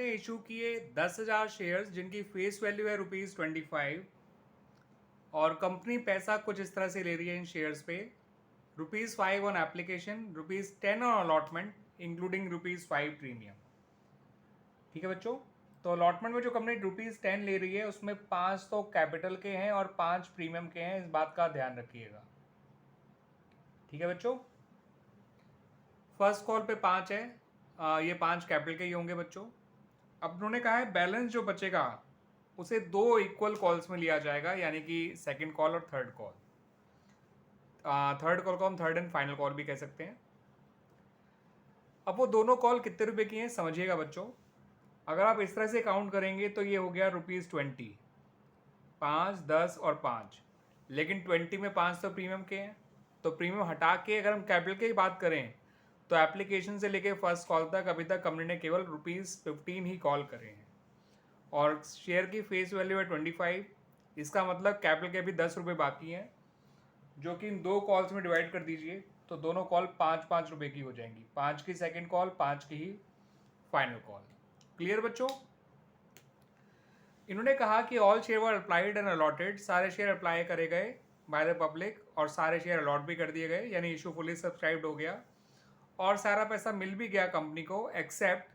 ने इशू किए 10,000 शेयर्स जिनकी फेस वैल्यू है ₹25 और कंपनी पैसा कुछ इस तरह से ले रही है इन शेयर्स पे। ₹5 on application, ₹10 on allotment including ₹5 premium. ठीक है बच्चों, तो अलॉटमेंट में जो कंपनी ₹10 ले रही है उसमें 5 तो कैपिटल के हैं और 5 प्रीमियम के हैं, इस बात का ध्यान रखिएगा। ठीक है बच्चों, फर्स्ट कॉल पे 5 है, ये 5 कैपिटल के ही होंगे बच्चों। अब उन्होंने कहा है बैलेंस जो बचेगा उसे 2 इक्वल कॉल्स में लिया जाएगा, यानी कि सेकंड कॉल और थर्ड कॉल। थर्ड कॉल को हम थर्ड एंड फाइनल कॉल भी कह सकते हैं। अब वो दोनों कॉल कितने रुपए की हैं समझिएगा बच्चों। अगर आप इस तरह से काउंट करेंगे तो ये हो गया ₹20, 5, 10 और 5, लेकिन 20 में 5 तो प्रीमियम के हैं, तो प्रीमियम हटा के अगर हम कैपिटल की बात करें तो एप्लीकेशन से लेके फर्स्ट कॉल तक अभी तक कंपनी ने केवल ₹15 ही कॉल करे हैं और शेयर की फेस वैल्यू है 25। इसका मतलब कैपिटल के भी ₹10 बाकी हैं, जो कि इन 2 कॉल्स में डिवाइड कर दीजिए तो दोनों कॉल 5-5 रुपये की हो जाएंगी। 5 की सेकेंड कॉल, 5 की ही फाइनल कॉल। क्लियर बच्चों? इन्होंने कहा कि all share were applied and allotted, सारे शेयर अप्लाई करे गए बाय द पब्लिक और सारे शेयर अलॉट भी कर दिए गए, यानी इशू फुली सब्सक्राइब्ड हो गया और सारा पैसा मिल भी गया कंपनी को, except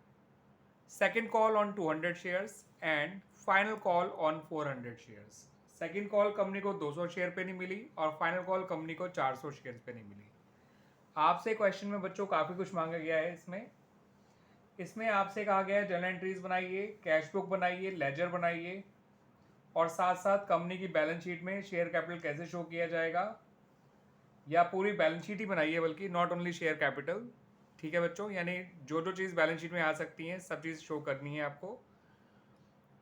second call on 200 shares and final call on 400 shares. Second call company को 200 शेयर पे नहीं मिली और फाइनल कॉल कंपनी को 400 शेयर पे नहीं मिली। आपसे क्वेश्चन में बच्चों काफ़ी कुछ मांगा गया है। इसमें आपसे कहा गया है जर्नल एंट्रीज बनाइए, कैश बुक बनाइए, लेजर बनाइए और साथ साथ कंपनी की बैलेंस शीट में शेयर कैपिटल कैसे शो किया जाएगा, या पूरी बैलेंस शीट ही बनाइए, बल्कि नॉट ओनली शेयर कैपिटल। ठीक है बच्चों, यानी जो जो चीज़ बैलेंस शीट में आ सकती हैं सब चीज़ शो करनी है आपको।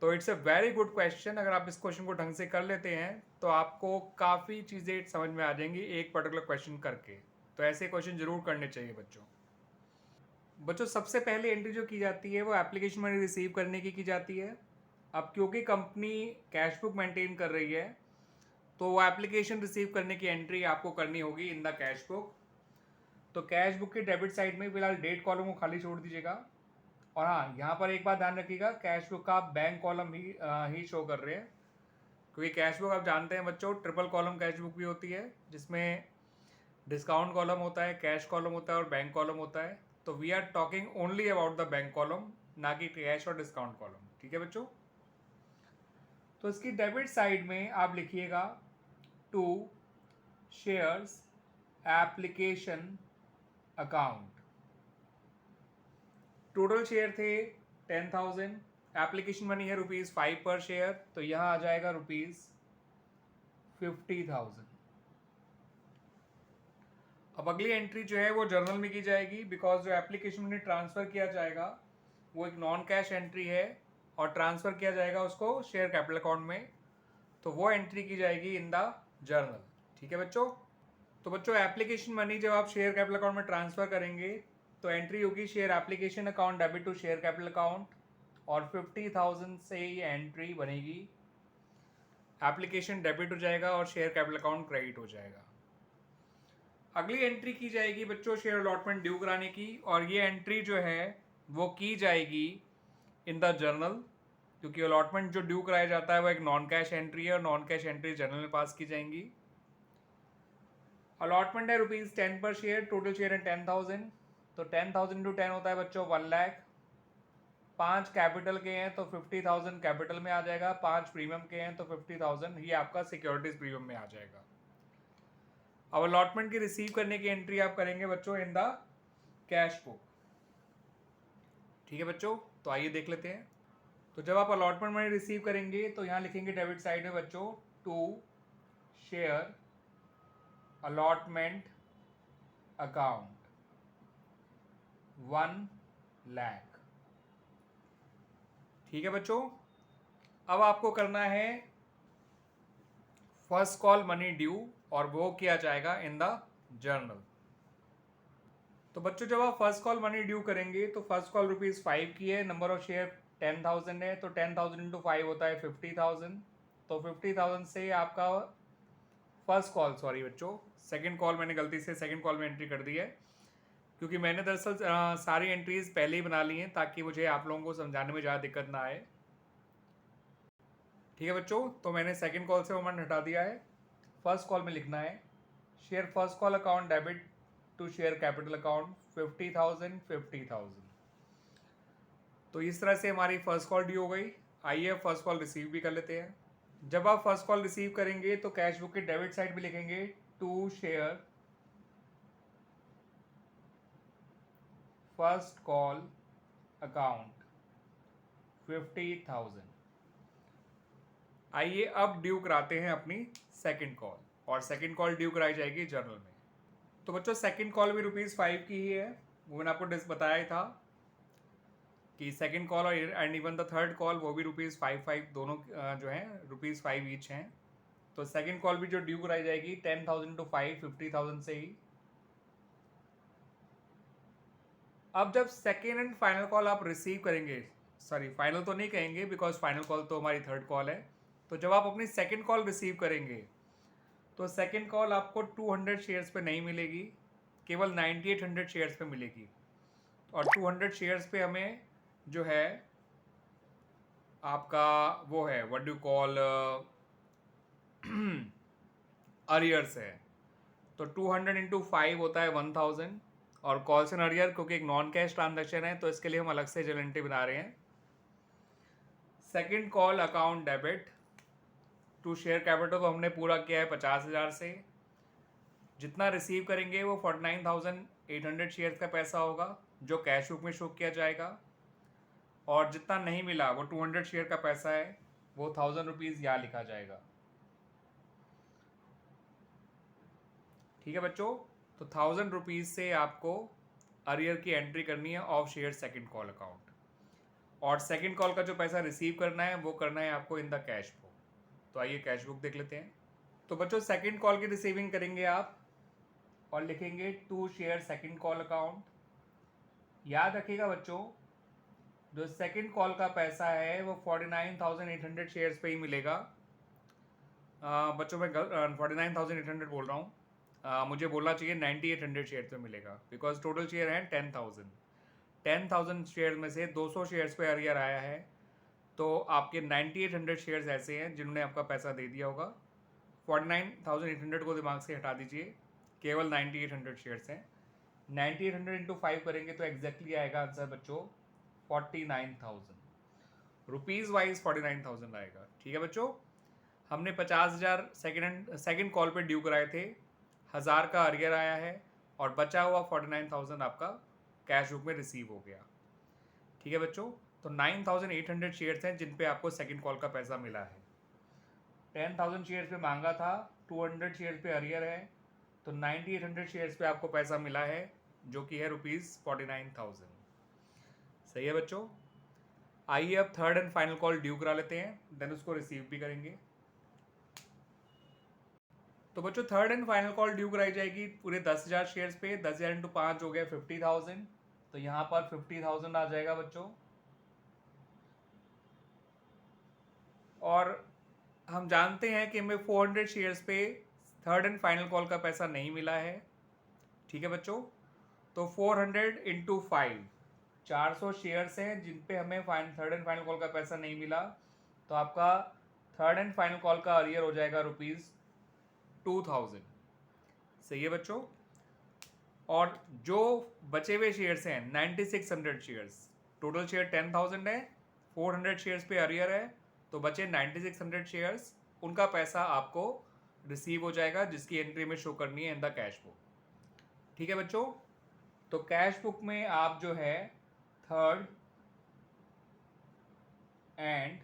तो it's a very good question. अगर आप इस क्वेश्चन को ढंग से कर लेते हैं तो आपको काफ़ी चीज़ें समझ में आ जाएंगी एक पर्टिकुलर क्वेश्चन करके। तो ऐसे क्वेश्चन जरूर करने चाहिए बच्चों सबसे पहले एंट्री जो की जाती है वो एप्लीकेशन मनी रिसीव करने की जाती है। अब क्योंकि कंपनी कैश बुक मेंटेन कर रही है तो वो एप्लीकेशन रिसीव करने की एंट्री आपको करनी होगी इन द कैश बुक। तो कैश बुक के डेबिट साइड में फिलहाल डेट कॉलम को खाली छोड़ दीजिएगा। और हाँ, यहाँ पर एक बात ध्यान रखिएगा, कैश बुक का आप बैंक कॉलम ही शो कर रहे हैं, क्योंकि कैश बुक आप जानते हैं बच्चों ट्रिपल कॉलम कैश बुक भी होती है, जिसमें डिस्काउंट कॉलम होता है, कैश कॉलम होता है और बैंक कॉलम होता है। तो we are talking only about the bank column, ना कि कैश और डिस्काउंट कॉलम। ठीक है बच्चों, तो इसकी डेबिट साइड में आप लिखिएगा to shares application account. Total share थे 10,000, एप्लीकेशन मनी है ₹5 पर शेयर, तो यहां आ जाएगा ₹50,000। अब अगली एंट्री जो है वो जर्नल में की जाएगी, बिकॉज जो एप्लीकेशन मनी ट्रांसफर किया जाएगा वो एक नॉन कैश एंट्री है और ट्रांसफर किया जाएगा उसको शेयर कैपिटल अकाउंट में, तो वो एंट्री की जाएगी इन द जर्नल। ठीक है बच्चों, तो बच्चों एप्लीकेशन मनी जब आप शेयर कैपिटल अकाउंट में ट्रांसफर करेंगे तो एंट्री होगी share application account debit to share capital account और 50,000 से ये एंट्री बनेगी, एप्लीकेशन डेबिट हो जाएगा और शेयर कैपिटल अकाउंट क्रेडिट हो जाएगा। अगली एंट्री की जाएगी बच्चों शेयर अलॉटमेंट ड्यू कराने की, और ये एंट्री जो है वो की जाएगी इन द जर्नल, क्योंकि अलॉटमेंट जो ड्यू कराया जाता है वो एक नॉन कैश एंट्री है और नॉन कैश एंट्री जर्नल में पास की जाएंगी। अलॉटमेंट है ₹10 पर शेयर, टोटल शेयर है 10,000, तो 10,000 इंटू 10 होता है बच्चों 1 लाख। 5 कैपिटल के हैं तो 50,000 कैपिटल में आ जाएगा, 5 प्रीमियम के हैं तो 50,000 ही आपका सिक्योरिटीज प्रीमियम में आ जाएगा। अब अलॉटमेंट की रिसीव करने की एंट्री आप करेंगे बच्चों इन द कैश बुक। ठीक है बच्चों, तो आइए देख लेते हैं। तो जब आप अलॉटमेंट मनी रिसीव करेंगे तो यहाँ लिखेंगे डेबिट साइड में बच्चों to share allotment account 1 lakh. ठीक है बच्चों, अब आपको करना है फर्स्ट कॉल मनी ड्यू और वो किया जाएगा इन द जर्नल। तो बच्चों जब आप फर्स्ट कॉल मनी ड्यू करेंगे तो फर्स्ट कॉल ₹5 की है, नंबर ऑफ शेयर 10,000 है, तो 10,000 इंटू 5 होता है 50,000। तो 50,000 से आपका फर्स्ट कॉल, सॉरी बच्चों सेकंड कॉल मैंने गलती से सेकंड कॉल में एंट्री कर दी है, क्योंकि मैंने दरअसल सारी एंट्रीज पहले ही बना ली हैं ताकि मुझे आप लोगों को समझाने में ज़्यादा दिक्कत ना आए। ठीक है बच्चों, तो मैंने सेकंड कॉल से अमाउंट हटा दिया है। फर्स्ट कॉल में लिखना है share first call account debit to share capital account 50,000 50,000। तो इस तरह से हमारी फर्स्ट कॉल ड्यू हो गई। आइए फर्स्ट कॉल रिसीव भी कर लेते हैं। जब आप फर्स्ट कॉल रिसीव करेंगे तो कैश बुक के डेबिट साइड भी लिखेंगे to share first call account 50,000। आइए अब ड्यू कराते हैं अपनी सेकंड कॉल, और सेकंड कॉल ड्यू कराई जाएगी जर्नल में। तो बच्चों सेकंड कॉल भी ₹5 की ही है, वो मैंने आपको बताया ही था कि सेकंड कॉल और and even the third call वो भी ₹5 दोनों जो हैं ₹5 ईच हैं। तो सेकंड कॉल भी जो ड्यू कराई जाएगी 10,000 टू 50,000 से ही। अब जब सेकेंड एंड फाइनल कॉल आप रिसीव करेंगे, सॉरी फाइनल तो नहीं कहेंगे बिकॉज फाइनल कॉल तो हमारी थर्ड कॉल है। तो जब आप अपनी सेकेंड कॉल रिसीव करेंगे तो सेकेंड कॉल आपको 200 शेयर्स पे नहीं मिलेगी, केवल 9800 शेयर्स पे मिलेगी। और 200 शेयर्स पे हमें जो है आपका वो है व्हाट डू कॉल अरियर्स है। तो 200 इंटू 5 होता है 1000। और कॉल्स एंड अरियर क्योंकि एक नॉन कैश ट्रांजेक्शन है तो इसके लिए हम अलग से एजेंटी बना रहे हैं। Second call account debit to share capital को हमने पूरा किया है 50,000 से। जितना रिसीव करेंगे वो 49,800 शेयर्स का पैसा होगा जो कैश बुक में शो किया जाएगा। और जितना नहीं मिला वो 200 शेयर का पैसा है, वो 1,000 रुपीज़ यहाँ लिखा जाएगा। ठीक है बच्चों, तो 1,000 रुपीज़ से आपको अरियर की एंट्री करनी है of share second call account. और सेकंड कॉल का जो पैसा रिसीव करना है वो करना है आपको इन द कैश बुक। तो आइए कैश बुक देख लेते हैं। तो बच्चों सेकंड कॉल की रिसीविंग करेंगे आप और लिखेंगे to share second call account. याद रखिएगा बच्चों, जो सेकंड कॉल का पैसा है वो 49,800 शेयर्स पे ही मिलेगा। बच्चों मैं 49,800 बोल रहा हूँ, मुझे बोलना चाहिए 9,800 शेयर पे मिलेगा बिकॉज टोटल शेयर हैं 10,000। 10,000 शेयर में से 200 शेयर्स पे अरियर आया है, तो आपके 9,800 शेयर्स ऐसे हैं जिन्होंने आपका पैसा दे दिया होगा। 49,800 को दिमाग से हटा दीजिए, केवल 9,800 शेयर्स हैं। 9,800 इंटू 5 करेंगे तो एग्जैक्टली आएगा आंसर बच्चों 49,000 रुपीज़ वाइज 49,000 आएगा। ठीक है बच्चों, हमने 50,000 सेकेंड कॉल पे ड्यू कराए थे, 1,000 का अरियर आया है और बचा हुआ 49,000 आपका कैश बुक में रिसीव हो गया। ठीक है बच्चों, तो 9,800 शेयर्स हैं जिन पे आपको सेकंड कॉल का पैसा मिला है। 10,000 शेयर्स पे मांगा था, 200 शेयर्स पे अरियर है, तो 9,800 शेयर्स पे आपको पैसा मिला है जो कि है ₹49,000। सही है बच्चों, आइए अब third and final call due करा लेते हैं, देन उसको रिसीव भी करेंगे। तो बच्चों third and final call due कराई जाएगी पूरे 10,000 शेयर्स पे। 10,000 इंटू 5 हो गया 50,000, तो यहाँ पर 50,000 आ जाएगा बच्चों। और हम जानते हैं कि हमें 400 शेयर्स पे थर्ड एंड फाइनल कॉल का पैसा नहीं मिला है। ठीक है बच्चों, तो 400 इंटू 5 400 शेयर्स हैं जिन पे हमें थर्ड एंड फाइनल कॉल का पैसा नहीं मिला, तो आपका थर्ड एंड फाइनल कॉल का अरियर हो जाएगा ₹2,000। सही है बच्चों, और जो बचे हुए शेयर्स हैं 9,600 शेयर्स, टोटल शेयर 10,000 है, 400 शेयर्स पे अरियर है, तो बचे 9,600 शेयर्स, उनका पैसा आपको रिसीव हो जाएगा जिसकी एंट्री में शो करनी है इन द कैश बुक। ठीक है बच्चों, तो कैश बुक में आप जो है थर्ड एंड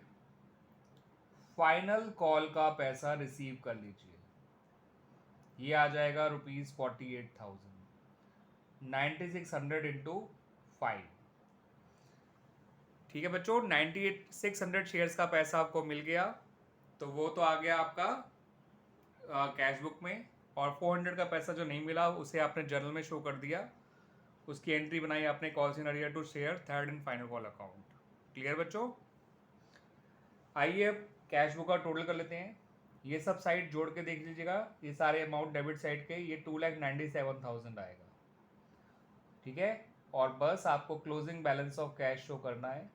फाइनल कॉल का पैसा रिसीव कर लीजिए। ये आ जाएगा ₹48,000, 9,600 इंटू 5। ठीक है बच्चों, 9,600 शेयर्स का पैसा आपको मिल गया, तो वो तो आ गया आपका कैश बुक में। और 400 का पैसा जो नहीं मिला उसे आपने जर्नल में शो कर दिया, उसकी एंट्री बनाई आपने calls in arrear to share third and final call account. Clear बच्चों, आइए अब कैश बुक का टोटल कर लेते हैं। ये सब साइड जोड़ के देख लीजिएगा, ये सारे अमाउंट डेबिट साइड के, ये 2,97,000 आएगा। ठीक है। और बस आपको closing balance of cash show करना है,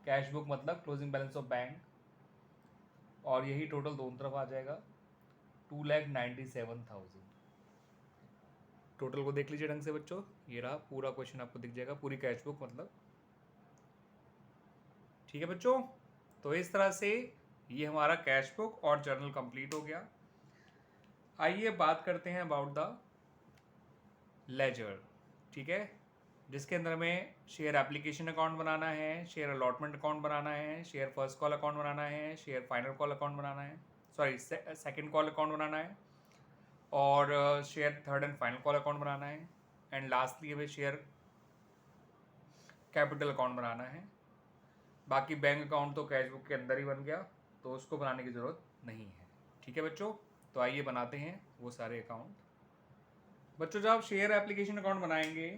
कैश बुक मतलब क्लोजिंग बैलेंस ऑफ बैंक, और यही टोटल दोनों तरफ आ जाएगा 2,97,000। टोटल को देख लीजिए ढंग से बच्चों, ये रहा पूरा क्वेश्चन आपको दिख जाएगा, पूरी कैश बुक मतलब। ठीक है बच्चों, तो इस तरह से ये हमारा कैश बुक और जर्नल कंप्लीट हो गया। आइए बात करते हैं अबाउट द लेजर। ठीक है, जिसके अंदर में शेयर एप्लीकेशन अकाउंट बनाना है, शेयर अलॉटमेंट अकाउंट बनाना है, शेयर फर्स्ट कॉल अकाउंट बनाना है, शेयर फाइनल कॉल अकाउंट बनाना है, सॉरी सेकंड कॉल अकाउंट बनाना है, और share third and final call account बनाना है, एंड लास्टली हमें शेयर कैपिटल अकाउंट बनाना है। बाकी बैंक अकाउंट तो कैश बुक के अंदर ही बन गया, तो उसको बनाने की ज़रूरत नहीं है। ठीक है बच्चों, तो आइए बनाते हैं वो सारे अकाउंट। बच्चों जब आप शेयर एप्लीकेशन अकाउंट बनाएंगे,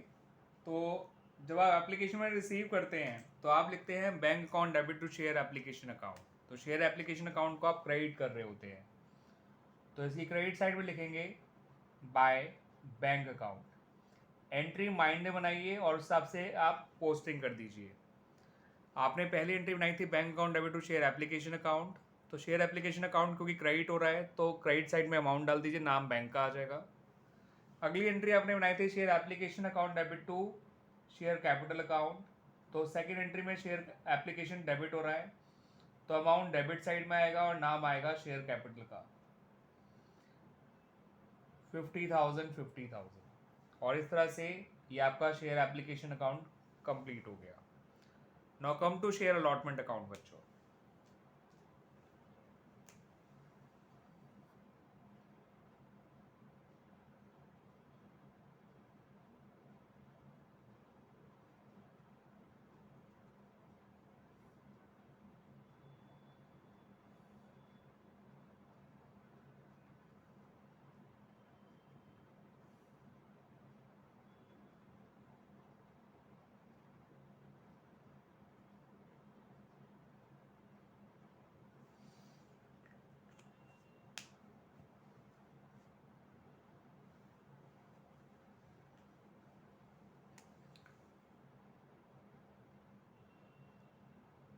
तो जब आप एप्लीकेशन में रिसीव करते हैं तो आप लिखते हैं bank account debit to share application account. तो शेयर एप्लीकेशन अकाउंट को आप क्रेडिट कर रहे होते हैं, तो इसकी क्रेडिट साइड में लिखेंगे by bank account. Entry mind में बनाइए और उस हिसाब से आप पोस्टिंग कर दीजिए। आपने पहली एंट्री बनाई थी bank account debit to share application account, तो शेयर एप्लीकेशन अकाउंट क्योंकि क्रेडिट हो रहा है तो क्रेडिट साइड में अमाउंट डाल दीजिए, नाम बैंक का आ जाएगा। अगली एंट्री आपने बनाई थी share application account debit to share capital account, तो सेकंड एंट्री में शेयर एप्लीकेशन डेबिट हो रहा है तो अमाउंट डेबिट साइड में आएगा और नाम आएगा शेयर कैपिटल का 50,000 50,000। और इस तरह से ये आपका शेयर एप्लीकेशन अकाउंट कंप्लीट हो गया। Now come to share allotment account बच्चों।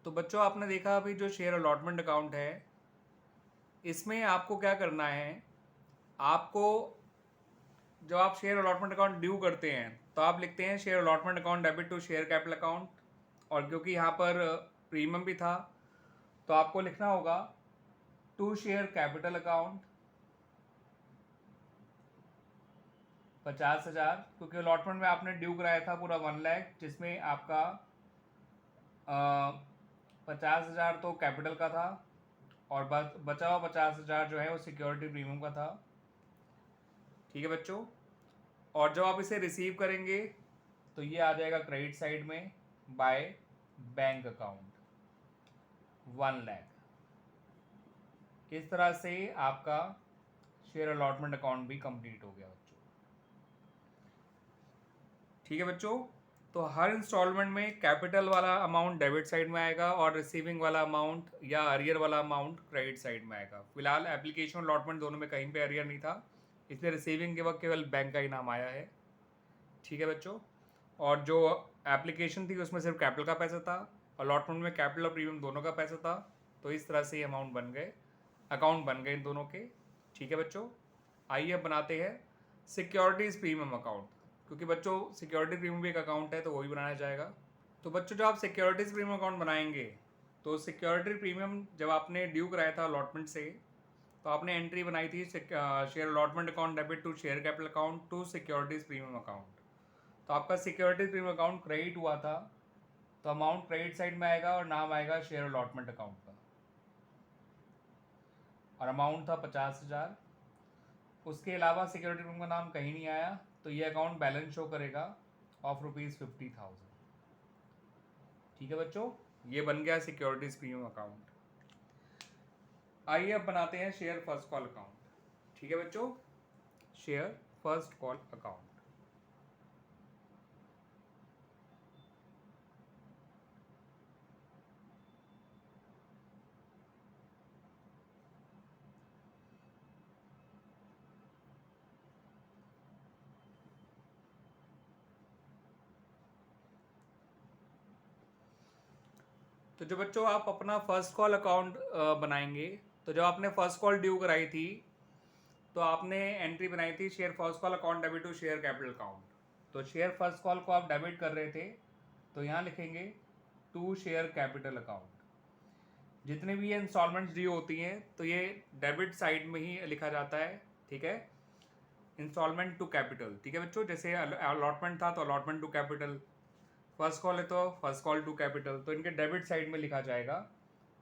तो बच्चों आपने देखा अभी जो शेयर अलॉटमेंट अकाउंट है, इसमें आपको क्या करना है, आपको जब आप शेयर अलॉटमेंट अकाउंट ड्यू करते हैं तो आप लिखते हैं share allotment account debit to share capital account, और क्योंकि यहाँ पर प्रीमियम भी था तो आपको लिखना होगा टू शेयर कैपिटल अकाउंट 50,000, क्योंकि अलॉटमेंट में आपने ड्यू कराया था पूरा 1 लाख, जिसमें आपका 50,000 तो कैपिटल का था और बचा हुआ 50,000 जो है वो सिक्योरिटी प्रीमियम का था। ठीक है बच्चों, और जब आप इसे रिसीव करेंगे तो ये आ जाएगा क्रेडिट साइड में बाय बैंक अकाउंट 1 लाख। इस तरह से आपका शेयर अलॉटमेंट अकाउंट भी कंप्लीट हो गया बच्चों। ठीक है बच्चों, तो हर इंस्टॉलमेंट में कैपिटल वाला अमाउंट डेबिट साइड में आएगा और रिसीविंग वाला अमाउंट या अरियर वाला अमाउंट क्रेडिट साइड में आएगा। फिलहाल एप्लीकेशन अलॉटमेंट दोनों में कहीं पे अरियर नहीं था, इसलिए रिसीविंग के वक्त केवल बैंक का ही नाम आया है। ठीक है बच्चों, और जो एप्लीकेशन थी उसमें सिर्फ कैपिटल का पैसा था, अलॉटमेंट में कैपिटल और प्रीमियम दोनों का पैसा था, तो इस तरह से ये अमाउंट बन गए, अकाउंट बन गए इन दोनों के। ठीक है बच्चों, आइए अब बनाते हैं सिक्योरिटीज़ प्रीमियम अकाउंट, क्योंकि बच्चों सिक्योरिटी प्रीमियम भी एक अकाउंट है तो वही बनाया जाएगा। तो बच्चों जब आप सिक्योरिटीज़ प्रीमियम अकाउंट बनाएंगे तो सिक्योरिटी प्रीमियम जब आपने ड्यू कराया था अलॉटमेंट से, तो आपने एंट्री बनाई थी share allotment account debit to share capital account to securities premium account. तो आपका सिक्योरिटीज प्रीमियम अकाउंट क्रेडिट हुआ था तो अमाउंट क्रेडिट साइड में आएगा और नाम आएगा शेयर अलॉटमेंट अकाउंट का, और अमाउंट था 50,000। उसके अलावा सिक्योरिटी प्रीमियम का नाम कहीं नहीं आया, तो ये अकाउंट बैलेंस शो करेगा ऑफ ₹50,000। ठीक है बच्चों, ये बन गया सिक्योरिटीज प्रीमियम अकाउंट। आइए अब बनाते हैं शेयर फर्स्ट कॉल अकाउंट। ठीक है बच्चों, शेयर फर्स्ट कॉल अकाउंट। तो जो बच्चों आप अपना फर्स्ट कॉल अकाउंट बनाएंगे, तो जब आपने फर्स्ट कॉल ड्यू कराई थी तो आपने एंट्री बनाई थी share first call account debit to share capital account. तो शेयर फर्स्ट कॉल को आप डेबिट कर रहे थे, तो यहाँ लिखेंगे टू शेयर कैपिटल अकाउंट। जितने भी ये इंस्टॉलमेंट्स ड्यू होती हैं तो ये डेबिट साइड में ही लिखा जाता है, ठीक है। इंस्टॉलमेंट टू कैपिटल, ठीक है बच्चों। जैसे अलॉटमेंट था तो allotment to capital, first call है तो फर्स्ट कॉल टू कैपिटल, तो इनके डेबिट साइड में लिखा जाएगा।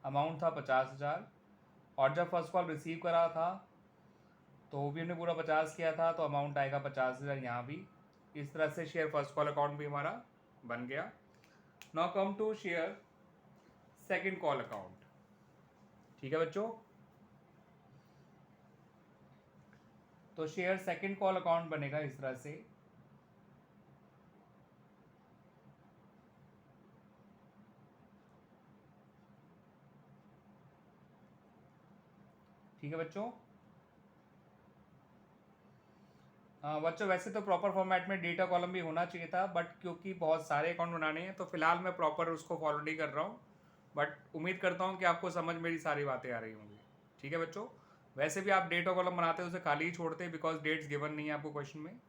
अमाउंट था 50,000, और जब फर्स्ट कॉल रिसीव करा था तो वो भी हमने पूरा 50 किया था, तो अमाउंट आएगा 50,000 यहाँ भी। इस तरह से शेयर फर्स्ट कॉल अकाउंट भी हमारा बन गया। Now come to share second call account, ठीक है बच्चों। तो शेयर सेकंड कॉल अकाउंट बनेगा इस तरह से। ठीक है बच्चों। बच्चों वैसे तो प्रॉपर फॉर्मेट में डेटा कॉलम भी होना चाहिए था, बट क्योंकि बहुत सारे अकाउंट बनाने हैं तो फिलहाल मैं प्रॉपर उसको फॉलो नहीं कर रहा हूँ, बट उम्मीद करता हूँ कि आपको समझ मेरी सारी बातें आ रही होंगी, ठीक है बच्चों। वैसे भी आप डेटा कॉलम बनाते हैं उसे खाली ही छोड़ते हैं, बिकॉज डेट्स गिवन नहीं है आपको क्वेश्चन में।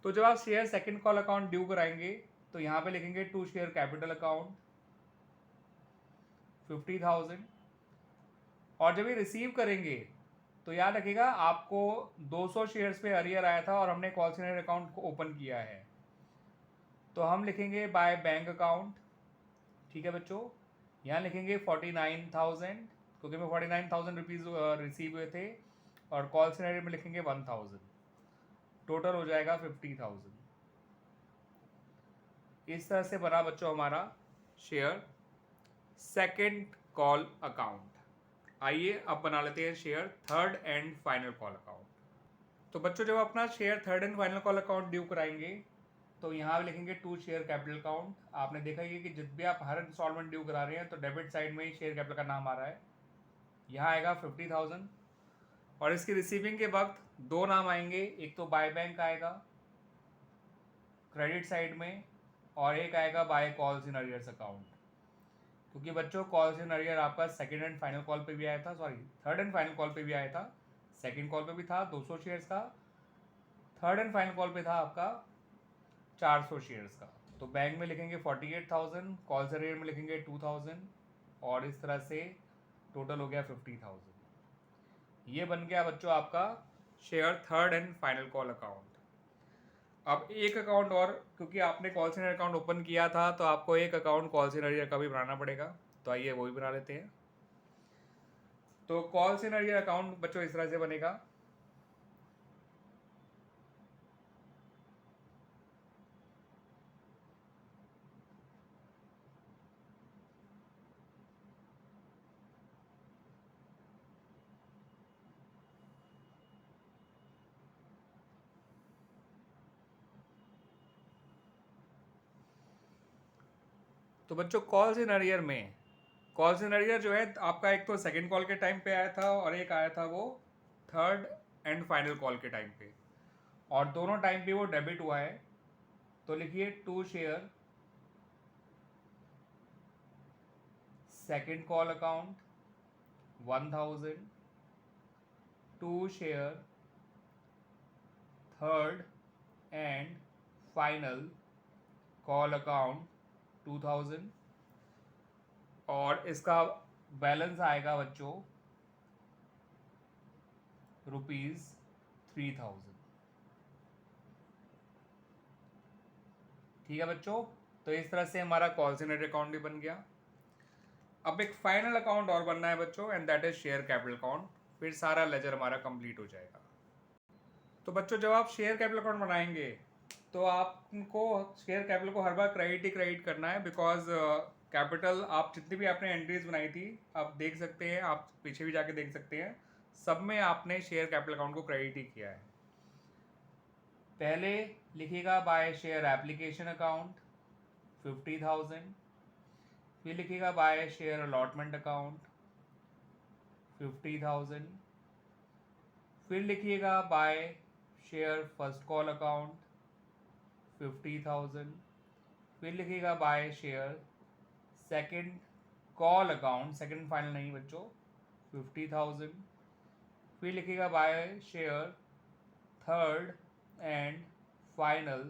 तो जब आप share second call account due कराएंगे तो यहाँ पे लिखेंगे टू शेयर कैपिटल अकाउंट 50,000, और जब ये रिसीव करेंगे तो याद रखिएगा आपको 200 शेयर्स पे अरियर आया था और हमने कॉल सेंटर अकाउंट को ओपन किया है, तो हम लिखेंगे बाय बैंक अकाउंट, ठीक है बच्चों। यहाँ लिखेंगे 49,000, क्योंकि मैं 49,000 रुपीज़ रिसीव हुए थे, और कॉल सेंटर में लिखेंगे 1,000, टोटल हो जाएगा 50,000। इस तरह से बना बच्चों हमारा शेयर सेकेंड कॉल अकाउंट। आइए अब बना लेते हैं share third and final call account. तो बच्चों जब अपना share third and final call account due कराएंगे तो यहाँ लिखेंगे टू शेयर कैपिटल अकाउंट। आपने देखा ही है कि जब भी आप हर इंस्टॉलमेंट ड्यू करा रहे हैं तो डेबिट साइड में ही शेयर कैपिटल का नाम आ रहा है। यहाँ आएगा 50,000, और इसकी रिसीविंग के वक्त दो नाम आएंगे, एक तो बाय बैंक आएगा क्रेडिट साइड में, और एक आएगा by calls in arrears account. क्योंकि बच्चों कॉल्स इन अरियर आपका सेकंड एंड फाइनल कॉल पे भी आया था, sorry third and final call पे भी आया था। सेकंड कॉल पे भी था 200 शेयर्स का, थर्ड एंड फाइनल कॉल पे था आपका 400 शेयर्स का। तो बैंक में लिखेंगे 48,000, कॉल से अरियर में लिखेंगे 2,000, और इस तरह से टोटल हो गया 50,000। ये बन गया बच्चों आपका share third and final call account. अब एक अकाउंट और, क्योंकि आपने कॉल सेंटर अकाउंट ओपन किया था तो आपको एक अकाउंट कॉल सेंटर का भी बनाना पड़ेगा, तो आइए वो भी बना लेते हैं। तो कॉल सेंटर अकाउंट बच्चों इस तरह से बनेगा। तो बच्चों कॉल इन अरियर में, कॉल इन अरियर जो है आपका एक तो सेकंड कॉल के टाइम पे आया था और एक आया था वो थर्ड एंड फाइनल कॉल के टाइम पे, और दोनों टाइम पे वो डेबिट हुआ है। तो लिखिए to share second call account 1,000, to share third and final call account 2,000, और इसका बैलेंस आएगा बच्चों ₹3,000। ठीक है बच्चों, तो इस तरह से हमारा कॉल सेंटर अकाउंट भी बन गया। अब एक फाइनल अकाउंट और बनना है बच्चों, and that is share capital account, फिर सारा लेजर हमारा कंप्लीट हो जाएगा। तो बच्चों जब आप शेयर कैपिटल अकाउंट बनाएंगे तो आपको शेयर कैपिटल को हर बार क्रेडिट ही क्रेडिट करना है, बिकॉज कैपिटल आप जितनी भी आपने एंट्रीज बनाई थी आप देख सकते हैं, आप पीछे भी जाके देख सकते हैं, सब में आपने शेयर कैपिटल अकाउंट को क्रेडिट ही किया है। पहले लिखिएगा बाय शेयर एप्लीकेशन अकाउंट 50,000, फिर लिखिएगा बाय शेयर अलॉटमेंट अकाउंट 50,000, फिर लिखिएगा by share first call account 50,000, फिर लिखिएगा by share second call account, second final नहीं बच्चों, 50,000। फिर लिखिएगा by share third and final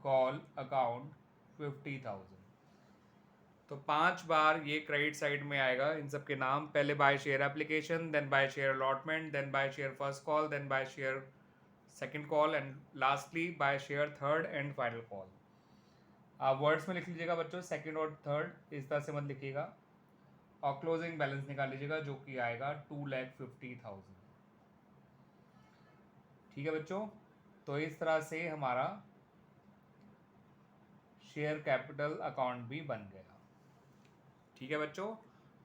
call account 50,000। तो 5 बार ये क्रेडिट साइड में आएगा इन सब के नाम, पहले by share application, then by share allotment, then by share first call, then by share second call and lastly by share third and final call. आप words में लिख लीजिएगा बच्चों, सेकंड और थर्ड इस तरह से मत लिखिएगा, और क्लोजिंग बैलेंस निकाल लीजिएगा जो कि आएगा 2,50,000। ठीक है बच्चों, तो इस तरह से हमारा शेयर कैपिटल अकाउंट भी बन गया। ठीक है बच्चों,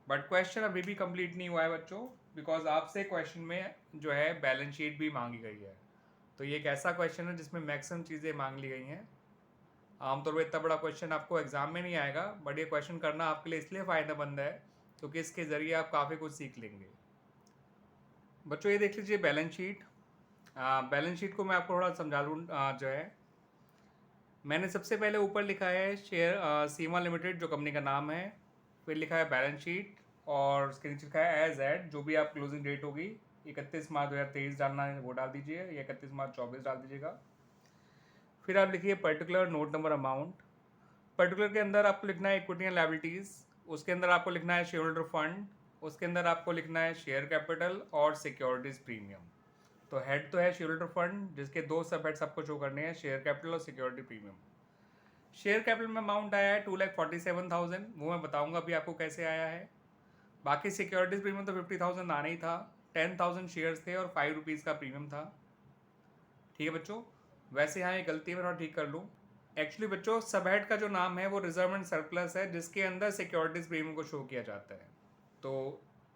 बट क्वेश्चन अभी भी कंप्लीट नहीं हुआ है बच्चों, बिकॉज आपसे क्वेश्चन में जो है बैलेंस शीट भी मांगी गई है। तो ये एक ऐसा क्वेश्चन है जिसमें मैक्सिमम चीज़ें मांग ली गई हैं। आमतौर पर इतना बड़ा क्वेश्चन आपको एग्जाम में नहीं आएगा, बट ये क्वेश्चन करना आपके लिए इसलिए फ़ायदेमंद है क्योंकि इसके ज़रिए आप काफ़ी कुछ सीख लेंगे। बच्चों ये देख लीजिए बैलेंस शीट। बैलेंस शीट को मैं आपको थोड़ा समझा दूँ। जो है मैंने सबसे पहले ऊपर लिखा है शेयर सीमा लिमिटेड जो कंपनी का नाम है, फिर लिखा है बैलेंस शीट और उसके नीचे लिखा है एज एट, जो भी आप क्लोजिंग डेट होगी 31 मार्च 2023 डालना है वो डाल दीजिए, या 31 मार्च 24 डाल दीजिएगा। फिर आप लिखिए particular note number amount. Particular के अंदर आपको लिखना है इक्विटी एंड लायबिलिटीज़, उसके अंदर आपको लिखना है शेयर होल्डर फंड, उसके अंदर आपको लिखना है शेयर कैपिटल और सिक्योरिटीज़ प्रीमियम। तो हेड तो है शेयर होल्डर फंड जिसके दो सब हेड्स आपको शो करने हैं, शेयर कैपिटल और सिक्योरिटी प्रीमियम। शेयर कैपिटल में अमाउंट आया है 2,47,000, वो मैं बताऊंगा अभी आपको कैसे आया है। बाकी सिक्योरिटीज़ प्रीमियम तो 50,000 आना ही था, 10,000 शेयर्स थे और 5 रुपीज़ का प्रीमियम था। ठीक है बच्चों, वैसे यहाँ ये गलती मैं थोड़ा ठीक कर लूँ। एक्चुअली बच्चों सब हेड का जो नाम है वो रिजर्व एंड सरप्लस है, जिसके अंदर सिक्योरिटीज़ प्रीमियम को शो किया जाता है। तो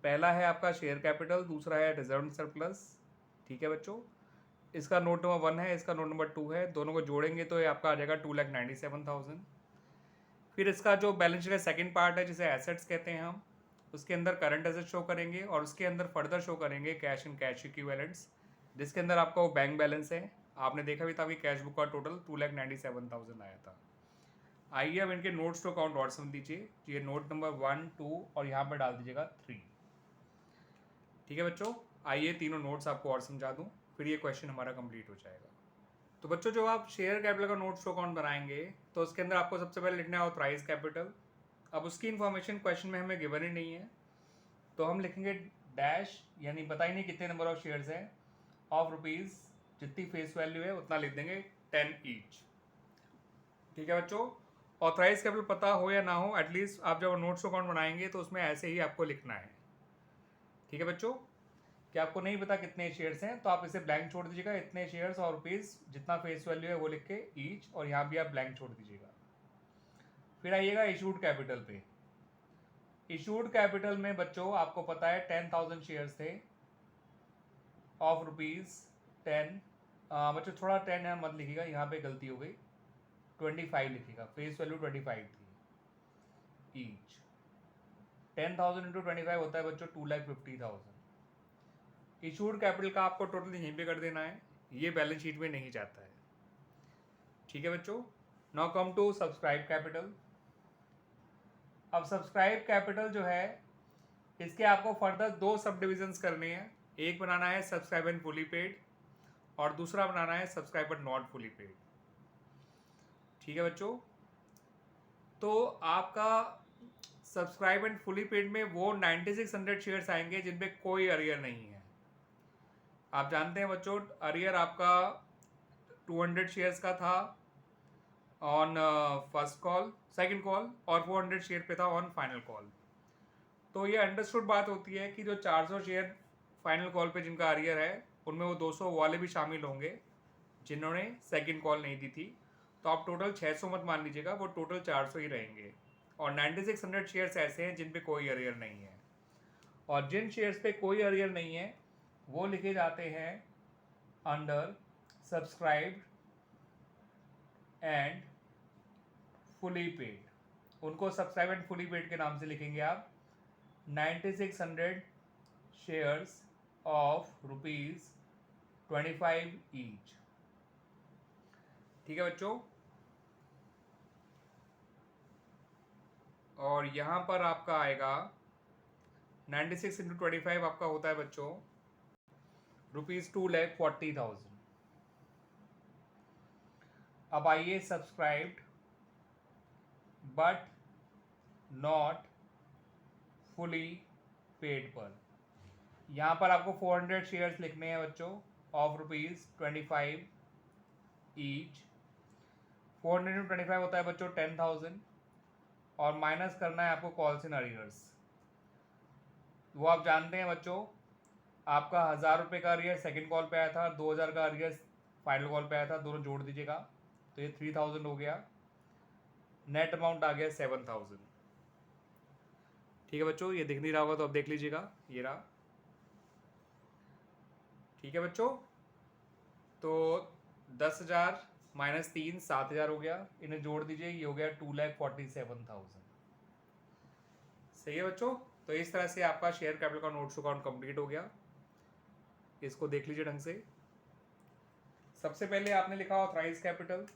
पहला है आपका शेयर कैपिटल, दूसरा है रिजर्व एंड सरप्लस। ठीक है बच्चों, इसका नोट नंबर 1 है, इसका नोट नंबर 2 है, दोनों को जोड़ेंगे तो ये आपका आ जाएगा 2,97,000। फिर इसका जो बैलेंस शीट का सेकंड पार्ट है जिसे एसेट्स कहते हैं हम, उसके अंदर करंट एसेट शो करेंगे और उसके अंदर फर्दर शो करेंगे कैश एंड कैश इक्विवेलेंट्स, जिसके अंदर आपका वो बैंक बैलेंस है। आपने देखा भी था कि कैश बुक का टोटल 2,97,000 आया था। आइए अब इनके नोट्स टू अकाउंट और समझ लीजिए। ये नोट नंबर 1, 2 और यहाँ पर डाल दीजिएगा 3। ठीक है बच्चों, आइए तीनों नोट्स आपको और समझा दूँ, फिर ये क्वेश्चन हमारा कंप्लीट हो जाएगा। तो बच्चों जो आप शेयर कैपिटल का नोट्स टू अकाउंट बनाएंगे तो उसके अंदर आपको सबसे पहले लिखना है ऑथराइज कैपिटल। अब उसकी इन्फॉर्मेशन क्वेश्चन में हमें गिवन ही नहीं है, तो हम लिखेंगे डैश, यानी पता ही नहीं कितने नंबर ऑफ शेयर्स हैं, ऑफ रुपीज़, जितनी फेस वैल्यू है उतना लिख देंगे 10 ईच। ठीक है बच्चों, ऑथराइज कैपिटल पता हो या ना हो, एटलीस्ट आप जब नोट्स टू अकाउंट बनाएंगे तो उसमें ऐसे ही आपको लिखना है। ठीक है बच्चों, कि आपको नहीं पता कितने शेयर्स हैं तो आप इसे ब्लैंक छोड़ दीजिएगा, इतने शेयर्स और रुपीज़ जितना फेस वैल्यू है वो लिख के ईच, और यहाँ भी आप ब्लैंक छोड़ दीजिएगा। फिर आइएगा इशूड कैपिटल पे। इशूड कैपिटल में बच्चों आपको पता है 10,000 शेयर्स थे ऑफ ₹10। बच्चों थोड़ा 10 है मत लिखिएगा, यहाँ पे गलती हो गई, 25 लिखिएगा, फेस वैल्यू 25 थी ईच। 10,000 इंटू 25 होता है बच्चों 2,50,000। इशूड कैपिटल का आपको टोटल यहीं पे कर देना है, ये बैलेंस शीट में नहीं जाता है। ठीक है बच्चों, now come to subscribe capital. अब सब्सक्राइब कैपिटल जो है इसके आपको फर्दर 2 सब डिविजन्स करने हैं, एक बनाना है सब्सक्राइब एंड फुली पेड और दूसरा बनाना है सब्सक्राइबर नॉट फुली पेड। ठीक है बच्चों, तो आपका सब्सक्राइब एंड फुली पेड में वो 9600 शेयर्स आएंगे जिन पे कोई अरियर नहीं है। आप जानते हैं बच्चों अरियर आपका 200 शेयर्स का था on first call, second call, और 400 शेयर पे था ऑन फाइनल कॉल। तो ये अंडरस्टूड बात होती है कि जो 400 शेयर फाइनल कॉल पे जिनका अरियर है उनमें वो 200 वाले भी शामिल होंगे जिन्होंने सेकंड कॉल नहीं दी थी। तो आप टोटल 600 मत मान लीजिएगा, वो टोटल 400 ही रहेंगे। और 9600 शेयर्स ऐसे हैं जिन पे कोई अरियर नहीं है, और जिन शेयर्स पे कोई अरियर नहीं है वो लिखे जाते हैं under subscribed and fully paid. उनको सब्सक्राइब एंड फुली पेड के नाम से लिखेंगे आप। 9600 शेयर्स ऑफ ₹25 ईच। ठीक है बच्चों, और यहाँ पर आपका आएगा 96 इंटू 25 आपका होता है बच्चों ₹2,40,000। अब आइए subscribed but not fully paid पर, यहाँ पर आपको 400 शेयर्स लिखने हैं बच्चों ऑफ ₹25 ईच। 400 इंटू 25 होता है बच्चों 10,000 और माइनस करना है आपको कॉल्स इन अरियर्स। वो आप जानते हैं बच्चों, आपका 1,000 रुपये का अरियर सेकंड कॉल पे आया था, 2,000 का अरियर फाइनल कॉल पे आया था, दोनों जोड़ दीजिएगा तो ये 3,000 हो गया, नेट अमाउंट आ गया 7,000। ठीक है बच्चों, ये दिख नहीं रहा होगा तो अब देख लीजिएगा, ये रहा। ठीक है बच्चों, तो 10,000 माइनस 3 7,000 हो गया, इन्हें जोड़ दीजिए, ये हो गया 2,47,000। सही है बच्चों, तो इस तरह से आपका शेयर कैपिटल का नोट्स अकाउंट कंप्लीट हो गया। इसको देख लीजिए ढंग से। सबसे पहले आपने लिखा ऑथराइज कैपिटल,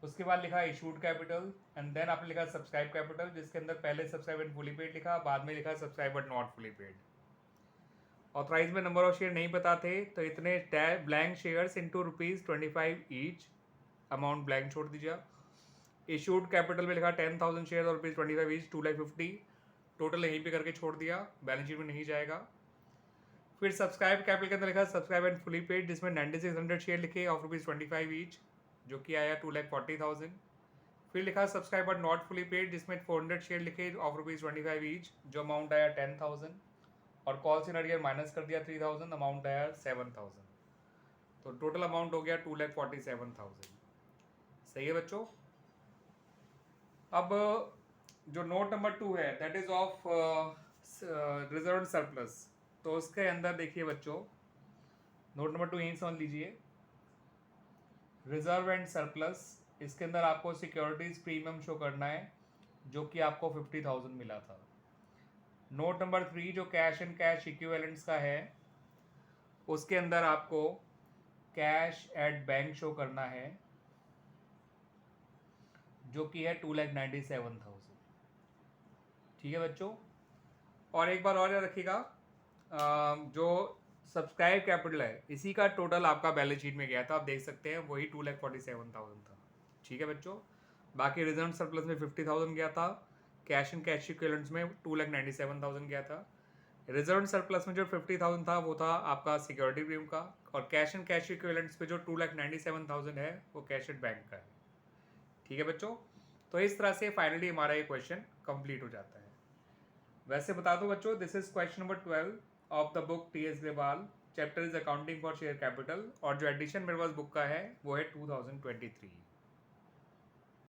उसके बाद लिखा इशूड कैपिटल एंड देन आपने लिखा सब्सक्राइब कैपिटल, जिसके अंदर पहले सब्सक्राइब एंड फुली पेड लिखा, बाद में लिखा subscribe but not fully paid. Authorise में नंबर ऑफ शेयर नहीं पता थे तो इतने blank shares into ₹25 each, amount blank छोड़ दीजिए। इशूड कैपिटल में लिखा 10,000 शेयर और ₹25 ईच, 2,50,000 टोटल यहीं पे करके छोड़ दिया, बैलेंस शीट में नहीं जाएगा। फिर सब्सक्राइब कैपिटल के अंदर लिखा सब्सक्राइब एंड फुली पेड, जिसमें 9600 शेयर लिखे ऑफ ₹25 ईच, जो कि आया 2,40,000। फिर लिखा subscribe but not fully paid, जिसमें 400 शेयर लिखे ऑफ ₹25 ईच, जो अमाउंट आया 10,000 और कॉल्स इन अरियर माइनस कर दिया 3,000, अमाउंट आया 7,000। तो टोटल अमाउंट हो गया 2,47,000। सही है बच्चों। अब जो नोट नंबर 2 है that is of reserve surplus, तो उसके अंदर देखिए बच्चों, नोट नंबर 2 यहीं समझ लीजिए, रिजर्व एंड सरप्लस, इसके अंदर आपको सिक्योरिटीज प्रीमियम शो करना है जो कि आपको 50,000 मिला था। नोट नंबर 3 जो कैश एंड कैश इक्विवेलेंट्स का है, उसके अंदर आपको कैश एट बैंक शो करना है जो कि है 2,97,000। ठीक है बच्चों, और एक बार और याद रखिएगा, जो सब्सक्राइब कैपिटल है इसी का टोटल आपका बैलेंस शीट में गया था, आप देख सकते हैं वही 2,47,000 था। ठीक है बच्चों, बाकी रिजर्व सरप्लस में 50,000 गया था, कैश एंड कैश इक्विवेलेंट्स में 2,97,000 गया था। रिजर्व सरप्लस में जो 50,000 था वो था आपका सिक्योरिटी प्रीमियम का, और कैश एंड कैश इक्विवेलेंट्स पे जो 2,97,000 है वो कैश एट बैंक का है। ठीक है बच्चों, तो इस तरह से फाइनली हमारा ये क्वेश्चन कंप्लीट हो जाता है। वैसे बता दो बच्चों, this is question number 12 of the book T S Grewal, chapter is accounting for share capital, और जो एडिशन मेरे पास बुक का है वो है 2023।